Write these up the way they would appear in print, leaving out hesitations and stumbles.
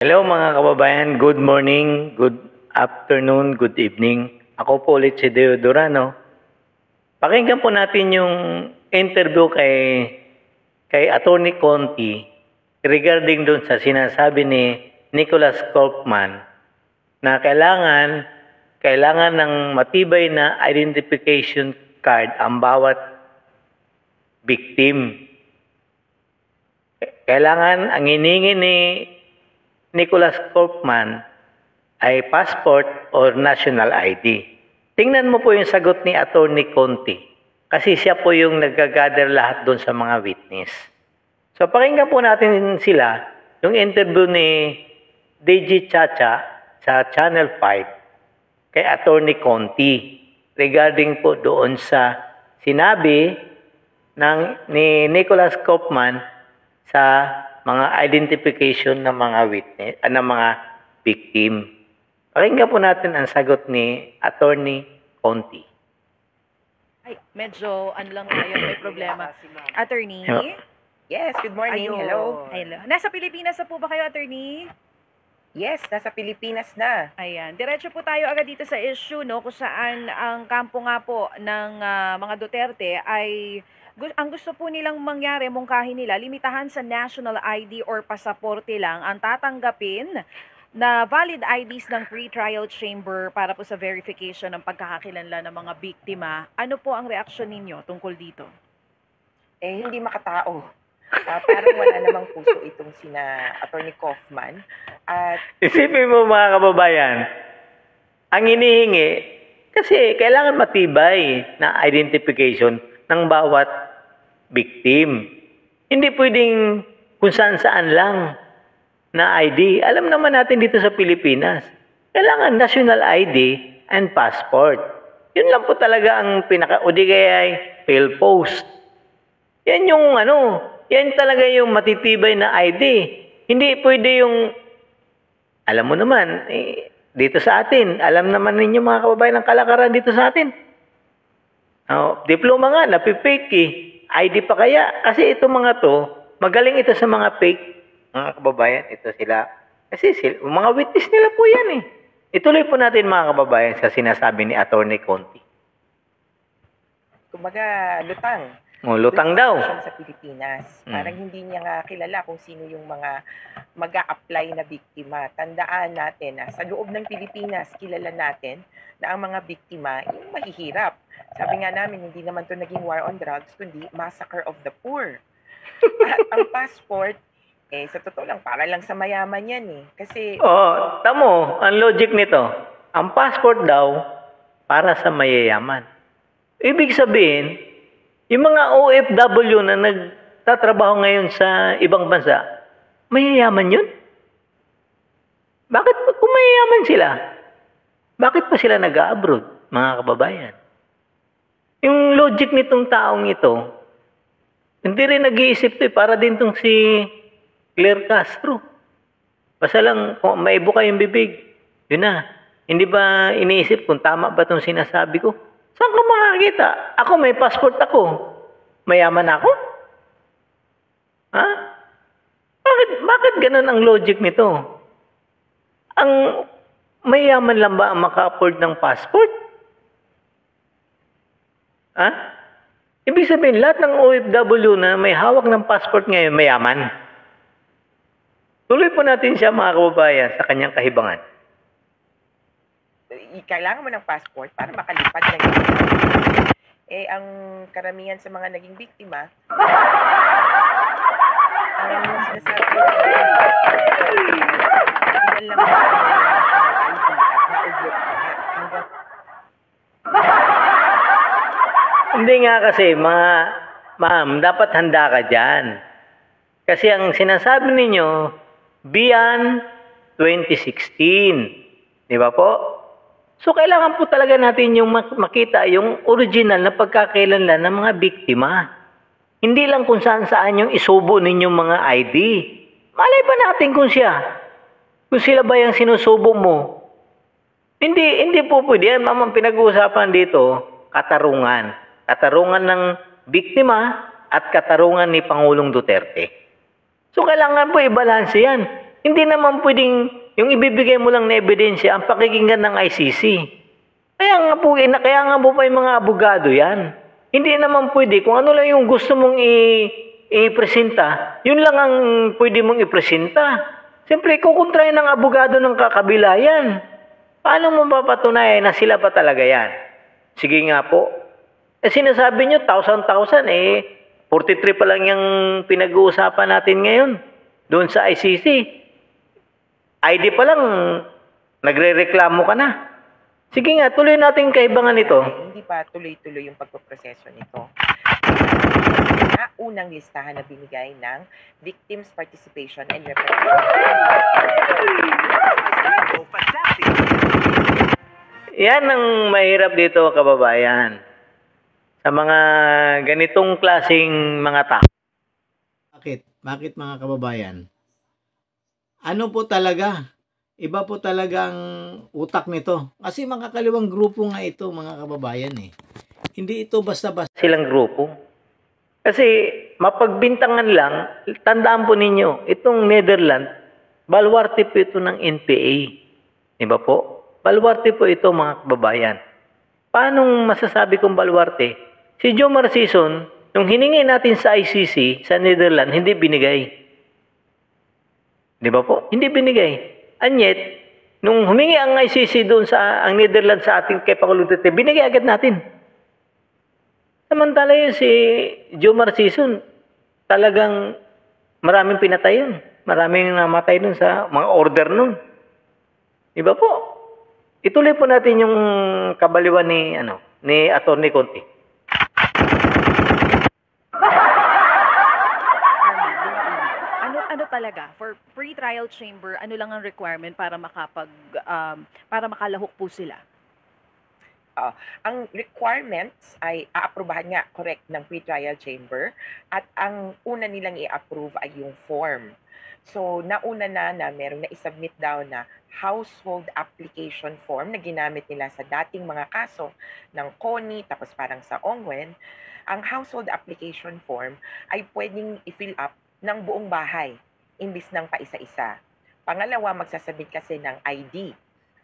Hello mga kababayan, good morning, good afternoon, good evening. Ako po ulit si Deo Durano. Pakinggan po natin yung interview kay Attorney Conti regarding doon sa sinasabi ni Nicholas Kaufman na kailangan ng matibay na identification card ang bawat victim. Kailangan ang hiningi ni Nicholas Kaufman ay passport or national ID. Tingnan mo po yung sagot ni Attorney Conti kasi siya po yung nag-gather lahat doon sa mga witness. So pakinggan po natin sila yung interview ni DJ Chacha sa Channel 5 kay Attorney Conti regarding po doon sa sinabi ni Nicholas Kaufman sa mga identification ng mga witness, ng mga victim. Pakinggan po natin ang sagot ni Attorney Conti. Ay, medyo lang ngayon, may problema. Attorney? Yes, good morning. Ayun. Hello. Hello. Nasa Pilipinas na po ba kayo, Attorney? Yes, nasa Pilipinas na. Ayan. Diretso po tayo agad dito sa issue, no, kung saan ang kampo nga po ng mga Duterte ay ang gusto po nilang mangyari, mungkahin nila, limitahan sa national ID or pasaporte lang ang tatanggapin na valid IDs ng pre-trial chamber para po sa verification ng pagkakakilanlan ng mga biktima. Ano po ang reaksyon ninyo tungkol dito? Hindi makatao. Parang wala namang puso itong sina Attorney Kaufman. At Isipin mo mga kababayan, ang hinihingi, kasi kailangan matibay na identification ng bawat victim. Hindi pwedeng kung saan-saan lang na ID. Alam naman natin dito sa Pilipinas, kailangan national ID and passport. Yun lang po talaga ang o di kaya ay PhilPost. Yan yung yan talaga yung matitibay na ID. Hindi pwede yung, alam mo naman, dito sa atin, alam naman ninyo mga kababayan ng kalakaran dito sa atin. Diploma nga, napipake ID pa kaya? Kasi itong mga to, magaling ito sa mga fake, mga kababayan, ito sila. Kasi mga witness nila po yan eh. Ituloy po natin mga kababayan sa sinasabi ni Attorney Conti. kumbaga, lutang. Lutang daw. Sa Pilipinas. Parang hindi niya nga kilala kung sino yung mga mag-a-apply na biktima. Tandaan natin na sa loob ng Pilipinas, kilala natin na ang mga biktima yung mahihirap. Sabi nga namin, hindi naman to naging war on drugs, kundi massacre of the poor. At ang passport, sa totoo lang, para lang sa mayaman yan eh. Kasi, tamo, ang logic nito. Ang passport daw, para sa mayayaman. Ibig sabihin, yung mga OFW na nagtatrabaho ngayon sa ibang bansa, mayayaman yun? Bakit kung mayayaman sila? Bakit pa sila nag-abroad, mga kababayan? Yung logic nitong taong ito, hindi rin nag-iisip to para din tong si Claire Castro. Basta lang, kung maibuka yung bibig, yun na. Hindi ba iniisip kung tama ba itong sinasabi ko? Saan ka makakita? Ako may passport ako. Mayaman ako? Ha? Bakit ganun ang logic nito? Ang mayaman lang ba ang maka-afford ng passport? Ha? Ibig sabihin, lahat ng OFW na may hawak ng passport ngayon, mayaman. Tuloy po natin siya mga kababayan sa kanyang kahibangan. kailangan mo ng passport para makalipad ng ang karamihan sa mga naging biktima, ang sinasabi ko, hindi lang naman ID at naugyot na hanggang... Hindi nga kasi, ma'am, dapat handa ka dyan. Kasi ang sinasabi ninyo, beyond 2016. Di ba po? So, kailangan po talaga natin yung makita yung original na pagkakailanlan ng mga biktima. Hindi lang kung saan-saan yung isubo ninyong mga ID. Malay ba natin kung sila ba yung sinusubo mo? Hindi po pwede yan. Ma'am, pinag-uusapan dito, katarungan. Katarungan ng biktima at katarungan ni Pangulong Duterte. So, kailangan po i-balance yan. Hindi naman pwedeng yung ibibigay mo lang na ebidensya ang pakikinggan ng ICC. Kaya nga po pa yung mga abogado yan. Hindi naman pwede kung ano lang yung gusto mong i-presenta, yun lang ang pwede mong ipresenta. Siyempre, kukontrahin ng abogado ng kakabila yan. Paano mo mapapatunayan na sila pa talaga yan? Sige nga po. Sinasabi nyo, 1,000, 43 pa lang yung pinag-uusapan natin ngayon. Doon sa ICC. ID pa lang, nagre-reklamo ka na. Sige nga, tuloy natin kaibangan ito. Hindi pa tuloy-tuloy yung pagpoproseso nito. Sa unang listahan na binigay ng Victims Participation and Representation. Yan ang mahirap dito, kababayan. Sa mga ganitong klaseng mga tao. Bakit mga kababayan? Ano po talaga? Iba po talagang utak nito. Kasi makakaliwang grupo nga ito, mga kababayan eh. Hindi ito basta-basta silang grupo. Kasi mapagbintangan lang, tandaan po ninyo, itong Netherlands, baluarte po ito ng NPA. Diba po? Baluarte po ito, mga kababayan. Paano masasabi kong baluarte? Si Jomar Sison, nung hiningi natin sa ICC, sa Netherlands, hindi binigay. Di ba po? Hindi binigay. And yet, nung humingi ang ICC doon sa ang Netherlands sa ating kay Pangulong Duterte, binigay agad natin. Samantala yun si Jomar Sison, talagang maraming pinatay yun. Maraming namatay dun sa mga order nun. Di ba po? Ituloy po natin yung kabaliwan ni Atty. Conti. Ano talaga for pre-trial chamber, ano lang ang requirement para para makalahok po sila? Ang requirements ay aaprubahan nga, correct, ng pre-trial chamber at ang una nilang i-approve ay yung form. So, nauna na merong na-submit daw na household application form na ginamit nila sa dating mga kaso ng CONI, tapos parang sa Ongwen. Ang household application form ay pwedeng i-fill up ng buong bahay, imbis ng paisa-isa. Pangalawa, magsasubmit kasi ng ID.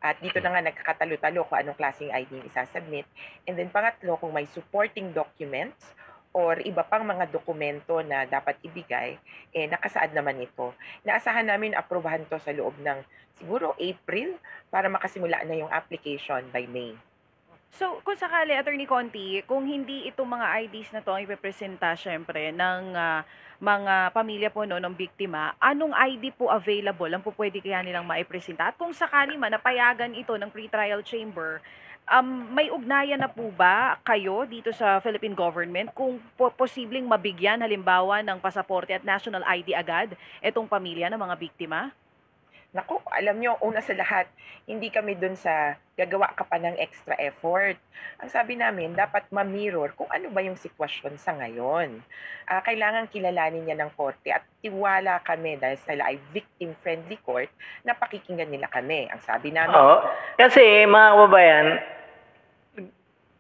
At dito na nga nagkakatalo-talo kung anong klaseng ID yung isasubmit. And then pangatlo, kung may supporting documents or iba pang mga dokumento na dapat ibigay, nakasaad naman ito. Naasahan namin aprobahan to sa loob ng siguro April para makasimula na yung application by May. So, kung sakali, Attorney Conti, kung hindi itong mga IDs na to ang ipepresenta syempre ng mga pamilya po no, ng biktima, anong ID po available ang po pwede kaya nilang maipresenta? At kung sakali man napayagan ito ng pre-trial chamber, may ugnayan na po ba kayo dito sa Philippine government kung posibleng mabigyan halimbawa ng pasaporte at national ID agad itong pamilya ng mga biktima? Naku, alam nyo, una sa lahat, hindi kami dun sa gagawa ka pa ng extra effort. Ang sabi namin, dapat ma-mirror kung ano ba yung sitwasyon sa ngayon. Kailangan kilalanin niya ng korte at tiwala kami dahil sila ay victim-friendly court na pakikinggan nila kami. Ang sabi namin... Kasi mga kababayan,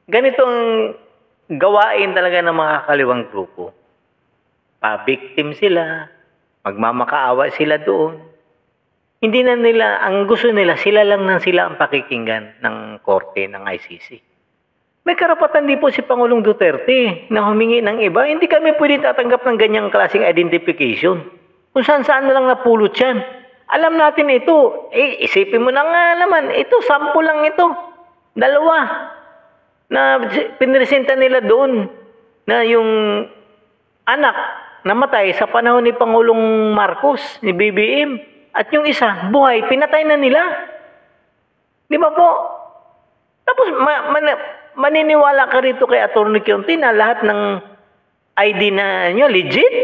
ganitong gawain talaga ng mga kakaliwang grupo. Pa-victim sila, magmamakaawa sila doon. Hindi na nila, ang gusto nila, sila lang ang pakikinggan ng korte, ng ICC. May karapatan din po si Pangulong Duterte na humingi ng iba. Hindi kami pwede tatanggap ng ganyang klaseng identification. Kung saan-saan na lang napulot yan. Alam natin ito. Isipin mo na nga naman, ito, sample lang ito. 2 na pinresenta nila doon na yung anak namatay sa panahon ni Pangulong Marcos, ni BBM. At yung isa, buhay, pinatay na nila. Di ba po? Tapos maniniwala ka rito kay Atty. Conti na lahat ng ID na nyo, legit?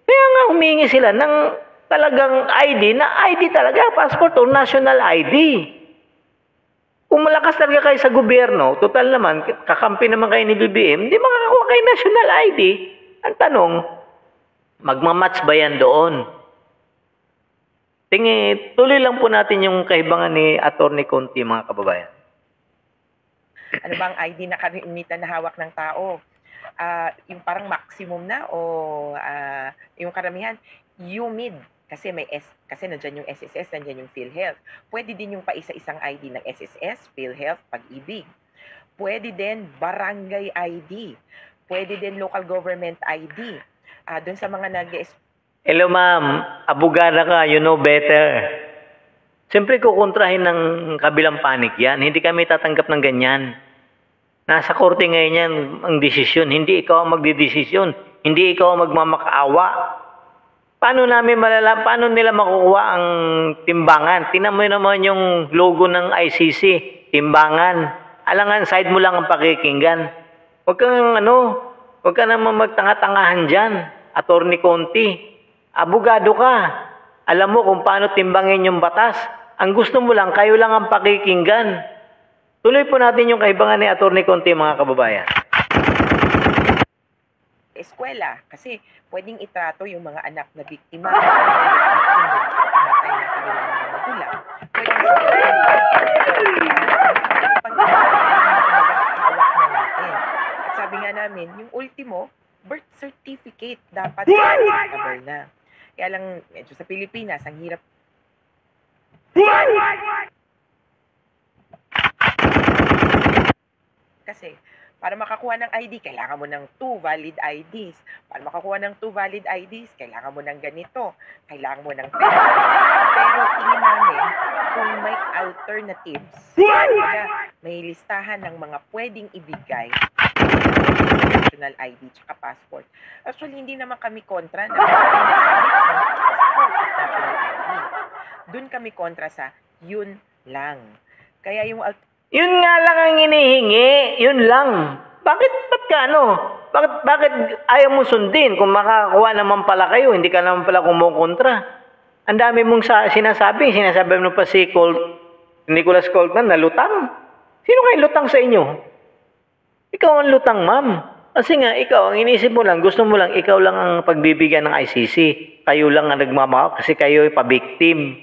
Kaya nga humingi sila ng talagang ID na ID talaga, passport o national ID. Kung malakas talaga kayo sa gobyerno, total naman, kakampi naman kayo ni BBM, di makakakuha kayo national ID. Ang tanong, magmamatch ba yan doon? Tuloy lang po natin yung kaibangan ni Atty. Conti, mga kababayan. Ano bang ID na karamitan na hawak ng tao? Yung parang maximum na o yung karamihan? UMID. Kasi nandiyan yung SSS, nandiyan yung PhilHealth. Pwede din yung paisa-isang ID ng SSS, PhilHealth, Pag-ibig. Pwede din barangay ID. Pwede din local government ID. Doon sa mga Hello ma'am, abogada ka, you know better. Siyempre kukontrahin ng kabilang panig yan. Hindi kami tatanggap ng ganyan. Nasa korte ngayon yan ang desisyon. Hindi ikaw ang magdidesisyon. Hindi ikaw ang magmamakaawa. Paano nila makukuha ang timbangan? Tingnan mo naman yung logo ng ICC, timbangan. Alangan, side mo lang ang pakikinggan. Huwag ka naman magtanga-tangahan dyan, Attorney Conti. Abogado ka. Alam mo kung paano timbangin yung batas. Ang gusto mo lang, kayo lang ang pakikinggan. Tuloy po natin yung kaibangan ni Attorney Conti, mga kababayan. eskwela kasi pwedeng itrato yung mga anak na biktima ng pagkamatay ng kanilang mga magulang. Pwedeng hawak na natin. At sabi nga namin, yung ultimo, birth certificate dapat available na. Kaya lang, medyo sa Pilipinas, ang hirap. Kasi, para makakuha ng ID, kailangan mo ng 2 valid IDs. Para makakuha ng 2 valid IDs, kailangan mo ng ganito. Kailangan mo ng pera. Pero tingin namin kung may alternatives. Kaya may listahan ng mga pwedeng ibigay national ID tsaka passport. Actually, hindi naman kami kontra na mag-submit ng passport at national ID. Doon kami kontra sa yun lang. Kaya yung yun nga lang ang hinihingi. Yun lang. Ba't bakit ayaw mo sundin? Kung makakakuha naman pala kayo, hindi ka naman pala kumukontra. Ang dami mong sinasabi mo pa si Nicholas Coltman na lutang. Sino kayo lutang sa inyo? Ikaw ang lutang, ma'am. Kasi nga, ikaw, ang inisip mo lang, gusto mo lang, ikaw lang ang pagbibigyan ng ICC. Kayo lang ang nagmamahal kasi kayo ay pabiktim.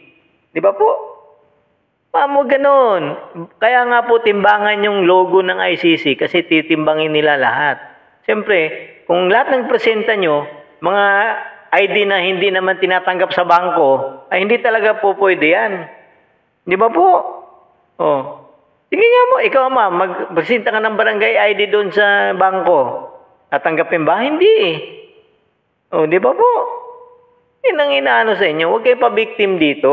Di ba po? Ma'am, ganon. Kaya nga po timbangan yung logo ng ICC kasi titimbangin nila lahat. Siyempre, kung lahat ng presenta nyo, mga ID na hindi naman tinatanggap sa bangko, ay hindi talaga po pwede yan. Di ba po? Oh. Sige nga mo, ikaw ma'am, magpresenta ka ng barangay ID doon sa bangko. Tatanggapin ba? Hindi eh. Oh, di ba po? Yan ang inaano sa inyo. Huwag kayo pa-victim dito.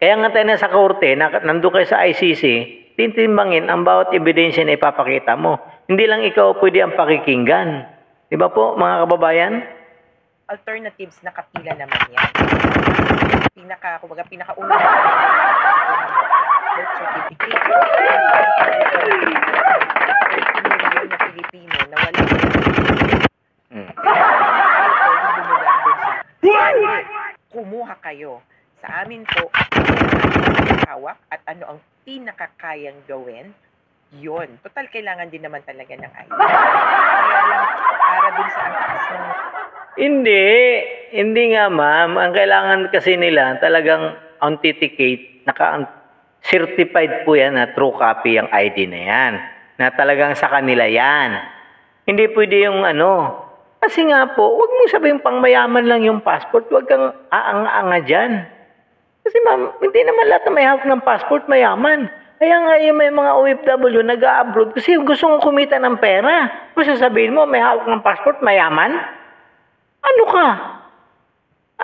Kaya nga tayo na sa korte, nandun kayo sa ICC, titimbangin ang bawat ebidensya na ipapakita mo. Hindi lang ikaw pwede ang pakikinggan. Di ba po, mga kababayan? Alternatives na kapila naman yan. Pinakauna birth certificate. Na Pilipino na wala kumuha kayo. Sa amin po, hawak at ano ang pinakakayang gawin, yun. Total, kailangan din naman talaga ng ID. Kaya lang, para dun sa ang taas ng... Hindi nga ma'am. Ang kailangan kasi nila talagang authenticate, certified po yan na true copy ang ID na yan. Na talagang sa kanila yan. Hindi pwede yung kasi nga po, huwag mong sabihin pang mayaman lang yung passport, huwag kang aanga-anga dyan. Kasi ma'am, hindi naman lahat na may hawak ng passport mayaman. Kaya nga yung may mga OFW nag-a-abroad kasi gusto kong kumita ng pera. Kung sasabihin mo, may hawak ng passport mayaman? Ano ka?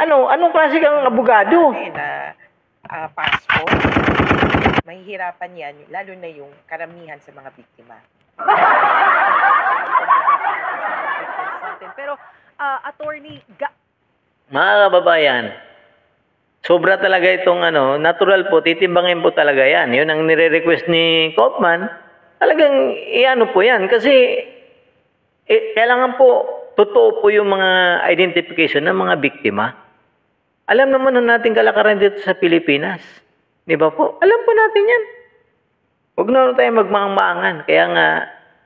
Anong klase kang abogado? Passport, mahihirapan yan, lalo na yung karamihan sa mga biktima. Pero, attorney, mga kababayan, sobra talaga itong natural po, titimbangin po talaga yan. Yun ang nire-request ni Kaufman. Talagang po yan. Kasi kailangan po, totoo po yung mga identification ng mga biktima. Alam naman natin kalakaran dito sa Pilipinas. Di ba po? Alam po natin yan. Huwag na tayo magmaang-maangan. Kaya nga,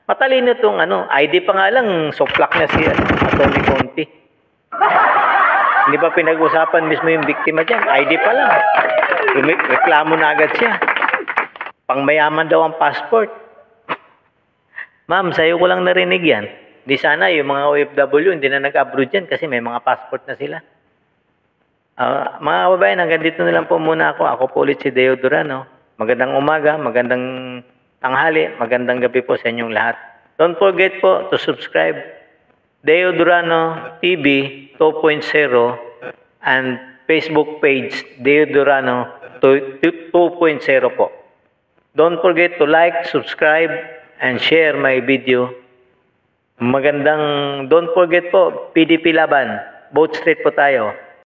matalino itong ID pa nga lang, soplak na si Atty. Conti. Hindi pa pinag-usapan mismo yung biktima dyan. ID pa lang. Reklamo na agad siya. Pangmayaman daw ang passport. Ma'am, sa'yo ko lang narinig yan. Di sana yung mga OFW hindi na nag-abroad yan kasi may mga passport na sila. Mga kababayan, hanggang dito na lang po muna ako. Ako po ulit si Deo Durano. Magandang umaga, magandang tanghali, magandang gabi po sa inyong lahat. Don't forget po to subscribe Deo Durano TV 2.0 and Facebook page Deo Durano 2.0 po. Don't forget to like, subscribe, and share my video. Don't forget po, PDP Laban. Vote straight po tayo.